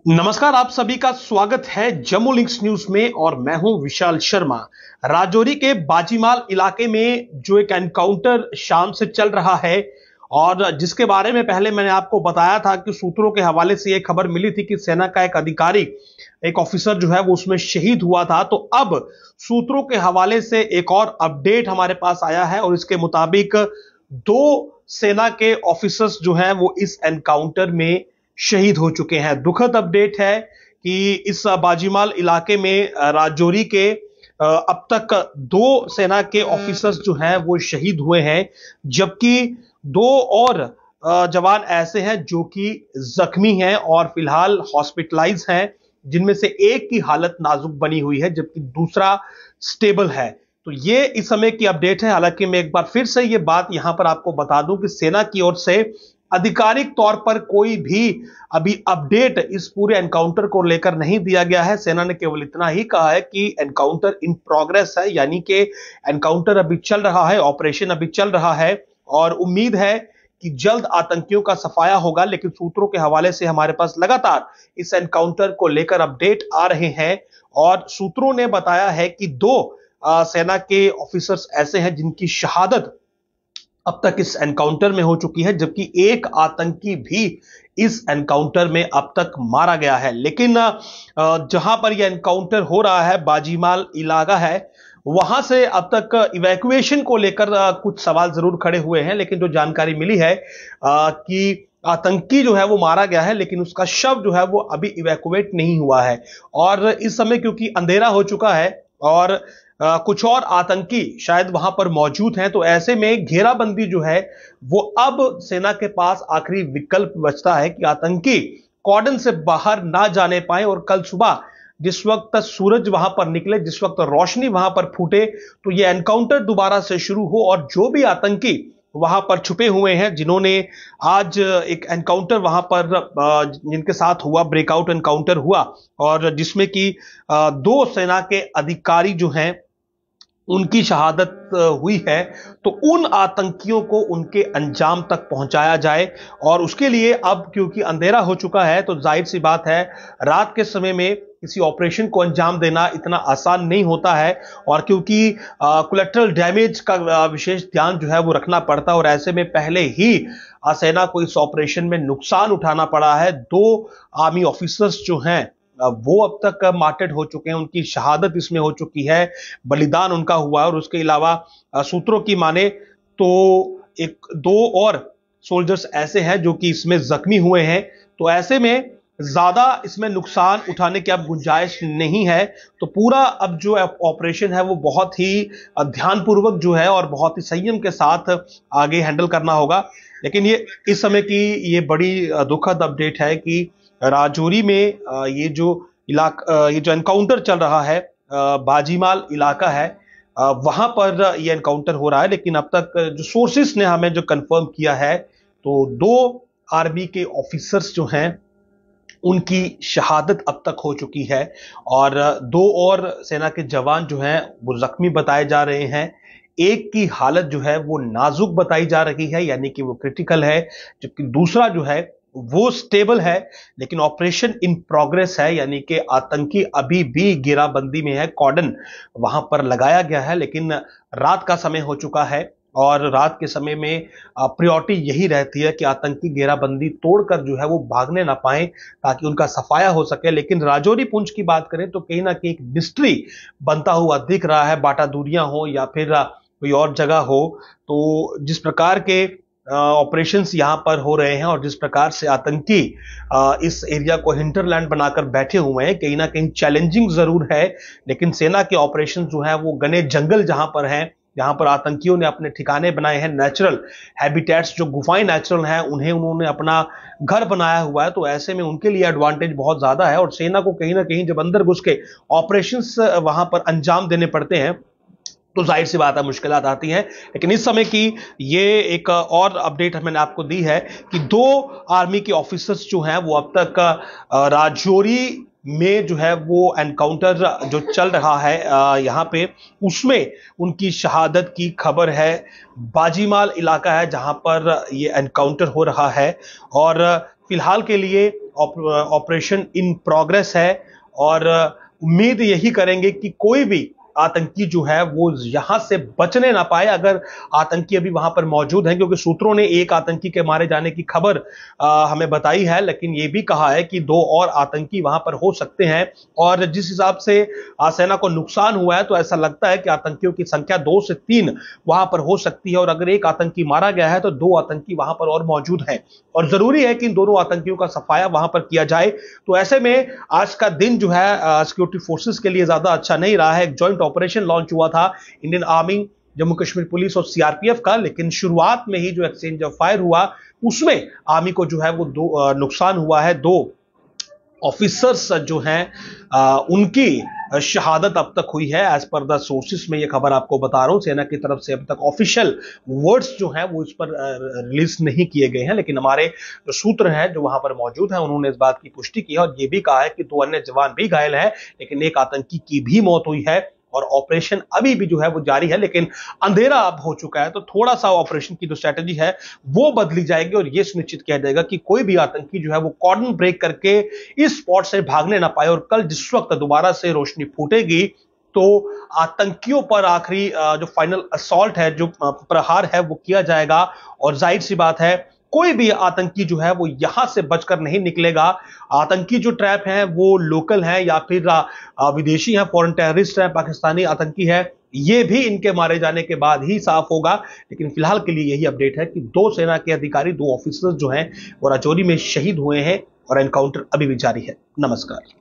नमस्कार, आप सभी का स्वागत है जम्मू लिंक्स न्यूज में और मैं हूं विशाल शर्मा। राजौरी के बाजीमाल इलाके में जो एक एनकाउंटर शाम से चल रहा है और जिसके बारे में पहले मैंने आपको बताया था कि सूत्रों के हवाले से यह खबर मिली थी कि सेना का एक अधिकारी, एक ऑफिसर जो है वो उसमें शहीद हुआ था। तो अब सूत्रों के हवाले से एक और अपडेट हमारे पास आया है और इसके मुताबिक दो सेना के ऑफिसर्स जो हैं वो इस एनकाउंटर में शहीद हो चुके हैं। दुखद अपडेट है कि इस बाजीमाल इलाके में राजौरी के अब तक दो सेना के ऑफिसर्स जो हैं वो शहीद हुए हैं, जबकि दो और जवान ऐसे हैं जो कि जख्मी हैं और फिलहाल हॉस्पिटलाइज हैं, जिनमें से एक की हालत नाजुक बनी हुई है जबकि दूसरा स्टेबल है। तो ये इस समय की अपडेट है। हालांकि मैं एक बार फिर से ये बात यहां पर आपको बता दूं कि सेना की ओर से आधिकारिक तौर पर कोई भी अभी अपडेट इस पूरे एनकाउंटर को लेकर नहीं दिया गया है। सेना ने केवल इतना ही कहा है कि एनकाउंटर इन प्रोग्रेस है, यानी कि एनकाउंटर अभी चल रहा है, ऑपरेशन अभी चल रहा है और उम्मीद है कि जल्द आतंकियों का सफाया होगा। लेकिन सूत्रों के हवाले से हमारे पास लगातार इस एनकाउंटर को लेकर अपडेट आ रहे हैं और सूत्रों ने बताया है कि दो सेना के ऑफिसर्स ऐसे हैं जिनकी शहादत अब तक इस एनकाउंटर में हो चुकी है, जबकि एक आतंकी भी इस एनकाउंटर में अब तक मारा गया है। लेकिन जहां पर यह एनकाउंटर हो रहा है, बाजीमाल इलाका है, वहां से अब तक इवैक्यूएशन को लेकर कुछ सवाल जरूर खड़े हुए हैं। लेकिन जो जानकारी मिली है कि आतंकी जो है वो मारा गया है, लेकिन उसका शव जो है वो अभी इवैक्यूएट नहीं हुआ है। और इस समय क्योंकि अंधेरा हो चुका है और कुछ और आतंकी शायद वहां पर मौजूद हैं, तो ऐसे में घेराबंदी जो है वो अब सेना के पास आखिरी विकल्प बचता है कि आतंकी कॉर्डन से बाहर ना जाने पाए और कल सुबह जिस वक्त सूरज वहां पर निकले, जिस वक्त रोशनी वहां पर फूटे, तो ये एनकाउंटर दोबारा से शुरू हो और जो भी आतंकी वहां पर छुपे हुए हैं, जिन्होंने आज एक एनकाउंटर वहां पर जिनके साथ हुआ, ब्रेकआउट एनकाउंटर हुआ और जिसमें कि दो सेना के अधिकारी जो हैं उनकी शहादत हुई है, तो उन आतंकियों को उनके अंजाम तक पहुंचाया जाए। और उसके लिए अब क्योंकि अंधेरा हो चुका है तो जाहिर सी बात है रात के समय में किसी ऑपरेशन को अंजाम देना इतना आसान नहीं होता है और क्योंकि कोलैटरल डैमेज का विशेष ध्यान जो है वो रखना पड़ता है और ऐसे में पहले ही सेना को इस ऑपरेशन में नुकसान उठाना पड़ा है। दो आर्मी ऑफिसर्स जो हैं वो अब तक मार्टेड हो चुके हैं, उनकी शहादत इसमें हो चुकी है, बलिदान उनका हुआ है। और उसके अलावा सूत्रों की माने तो एक दो और सोल्जर्स ऐसे हैं जो कि इसमें जख्मी हुए हैं। तो ऐसे में ज्यादा इसमें नुकसान उठाने की अब गुंजाइश नहीं है। तो पूरा अब जो ऑपरेशन है वो बहुत ही ध्यानपूर्वक जो है और बहुत ही संयम के साथ आगे हैंडल करना होगा। लेकिन ये इस समय की ये बड़ी दुखद अपडेट है कि राजौरी में ये जो एनकाउंटर चल रहा है, बाजीमाल इलाका है, वहां पर ये एनकाउंटर हो रहा है। लेकिन अब तक जो सोर्सेस ने हमें जो कंफर्म किया है, तो दो आर्मी के ऑफिसर्स जो हैं उनकी शहादत अब तक हो चुकी है और दो और सेना के जवान जो हैं वो जख्मी बताए जा रहे हैं। एक की हालत जो है वो नाजुक बताई जा रही है, यानी कि वो क्रिटिकल है, जबकि दूसरा जो है वो स्टेबल है। लेकिन ऑपरेशन इन प्रोग्रेस है, यानी कि आतंकी अभी भी घेराबंदी में है, कॉर्डन वहां पर लगाया गया है। लेकिन रात का समय हो चुका है और रात के समय में प्रायोरिटी यही रहती है कि आतंकी घेराबंदी तोड़कर जो है वो भागने ना पाए ताकि उनका सफाया हो सके। लेकिन राजौरी पुंछ की बात करें तो कहीं ना कहीं एक मिस्ट्री बनता हुआ दिख रहा है, बाटा दूरियां हो या फिर कोई और जगह हो। तो जिस प्रकार के ऑपरेशंस यहां पर हो रहे हैं और जिस प्रकार से आतंकी इस एरिया को हिंटरलैंड बनाकर बैठे हुए हैं, कहीं ना कहीं चैलेंजिंग जरूर है। लेकिन सेना के ऑपरेशन जो है वो घने जंगल जहां पर हैं, जहां पर आतंकियों ने अपने ठिकाने बनाए हैं, नेचुरल हैबिटेट्स जो गुफाएं नेचुरल हैं उन्हें उन्होंने अपना घर बनाया हुआ है। तो ऐसे में उनके लिए एडवांटेज बहुत ज्यादा है और सेना को कहीं ना कहीं जब अंदर घुस के ऑपरेशंस वहां पर अंजाम देने पड़ते हैं तो जाहिर सी बात है मुश्किलात आती हैं। लेकिन इस समय की ये एक और अपडेट मैंने आपको दी है कि दो आर्मी के ऑफिसर्स जो हैं वो अब तक राजौरी में जो है वो एनकाउंटर जो चल रहा है यहाँ पे, उसमें उनकी शहादत की खबर है। बाजीमाल इलाका है जहां पर ये एनकाउंटर हो रहा है और फिलहाल के लिए ऑपरेशन इन प्रोग्रेस है और उम्मीद यही करेंगे कि कोई भी आतंकी जो है वो यहां से बचने ना पाए, अगर आतंकी अभी वहां पर मौजूद हैं, क्योंकि सूत्रों ने एक आतंकी के मारे जाने की खबर हमें बताई है, लेकिन यह भी कहा है कि 2 और आतंकी वहां पर हो सकते हैं। और जिस हिसाब से सेना को नुकसान हुआ है तो ऐसा लगता है कि आतंकियों की संख्या 2 से 3 वहां पर हो सकती है, और अगर एक आतंकी मारा गया है तो 2 आतंकी वहां पर और मौजूद हैं, और जरूरी है कि इन दोनों आतंकियों का सफाया वहां पर किया जाए। तो ऐसे में आज का दिन जो है सिक्योरिटी फोर्सेस के लिए ज्यादा अच्छा नहीं रहा है। एक जॉइंट ऑपरेशन लॉन्च हुआ था Indian army, Jammu Kashmir police और सीआरपीएफ का, लेकिन शुरुआत में ही जो एक्सचेंज ऑफ फायर हुआ उसमें आर्मी को जो है वो नुकसान हुआ है। 2 ऑफिसर्स जो हैं उनकी शहादत अब तक हुई है, एज पर द सोर्सेस में ये खबर आपको बता रहा हूं। सेना की तरफ से अब तक ऑफिशियल वर्ड्स जो हैं वो इस पर रिलीज नहीं किए गए हैं, लेकिन हमारे जो सूत्र हैं जो वहां पर मौजूद हैं उन्होंने इस बात की पुष्टि की है और ये भी कहा है कि 2 अन्य जवान भी घायल हैं, लेकिन एक आतंकी की भी मौत हुई है और ऑपरेशन अभी भी जो है वो जारी है। लेकिन अंधेरा अब हो चुका है तो थोड़ा सा ऑपरेशन की जो स्ट्रेटेजी है वो बदली जाएगी और ये सुनिश्चित किया जाएगा कि कोई भी आतंकी जो है वो कॉर्डन ब्रेक करके इस स्पॉट से भागने ना पाए, और कल जिस वक्त दोबारा से रोशनी फूटेगी तो आतंकियों पर आखिरी जो फाइनल असॉल्ट है, जो प्रहार है वो किया जाएगा। और जाहिर सी बात है कोई भी आतंकी जो है वो यहां से बचकर नहीं निकलेगा। आतंकी जो ट्रैप हैं वो लोकल हैं या फिर विदेशी हैं, फॉरेन टेररिस्ट हैं, पाकिस्तानी आतंकी है, ये भी इनके मारे जाने के बाद ही साफ होगा। लेकिन फिलहाल के लिए यही अपडेट है कि 2 सेना के अधिकारी, 2 ऑफिसर्स जो हैं वो राजौरी में शहीद हुए हैं और एनकाउंटर अभी भी जारी है। नमस्कार।